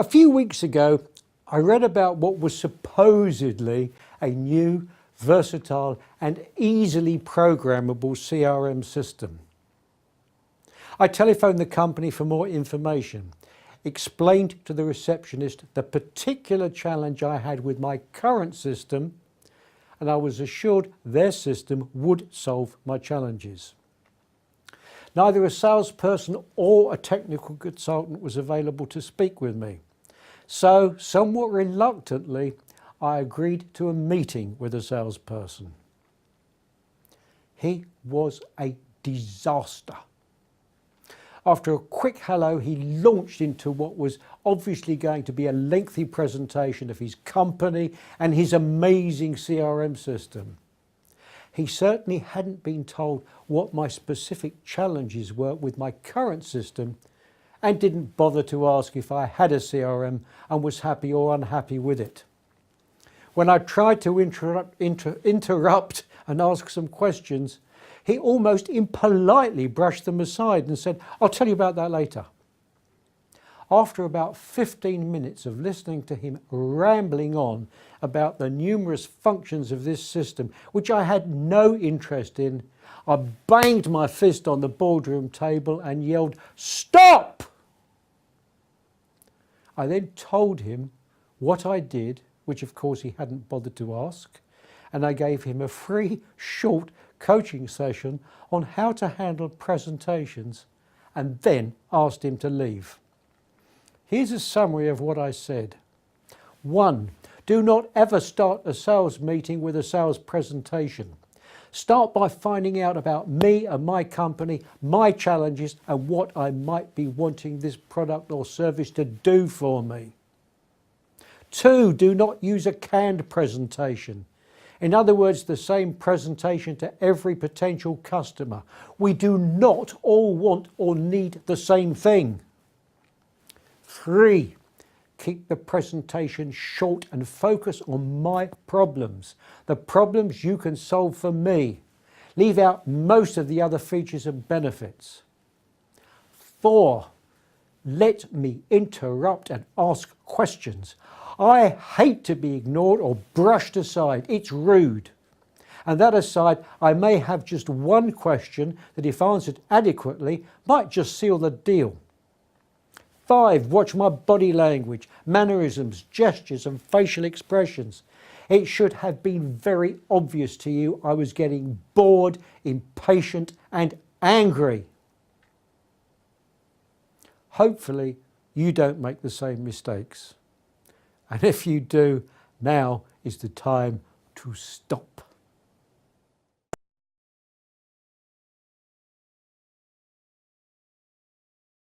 A few weeks ago, I read about what was supposedly a new, versatile and easily programmable CRM system. I telephoned the company for more information, explained to the receptionist the particular challenge I had with my current system, and I was assured their system would solve my challenges. Neither a salesperson or a technical consultant was available to speak with me. So, somewhat reluctantly, I agreed to a meeting with a salesperson. He was a disaster. After a quick hello, he launched into what was obviously going to be a lengthy presentation of his company and his amazing CRM system. He certainly hadn't been told what my specific challenges were with my current system and didn't bother to ask if I had a CRM and was happy or unhappy with it. When I tried to interrupt and ask some questions, he almost impolitely brushed them aside and said, "I'll tell you about that later." After about 15 minutes of listening to him rambling on about the numerous functions of this system, which I had no interest in, I banged my fist on the boardroom table and yelled, "Stop!" I then told him what I did, which of course he hadn't bothered to ask, and I gave him a free, short coaching session on how to handle presentations, and then asked him to leave. Here's a summary of what I said. 1. Do not ever start a sales meeting with a sales presentation. Start by finding out about me and my company, my challenges, and what I might be wanting this product or service to do for me. 2. Do not use a canned presentation. In other words, the same presentation to every potential customer. We do not all want or need the same thing. 3. Keep the presentation short and focus on my problems, the problems you can solve for me. Leave out most of the other features and benefits. 4. Let me interrupt and ask questions. I hate to be ignored or brushed aside. It's rude. And that aside, I may have just one question that, if answered adequately, might just seal the deal. 5. Watch my body language, mannerisms, gestures and facial expressions. It should have been very obvious to you I was getting bored, impatient and angry. Hopefully you don't make the same mistakes. And if you do, now is the time to stop.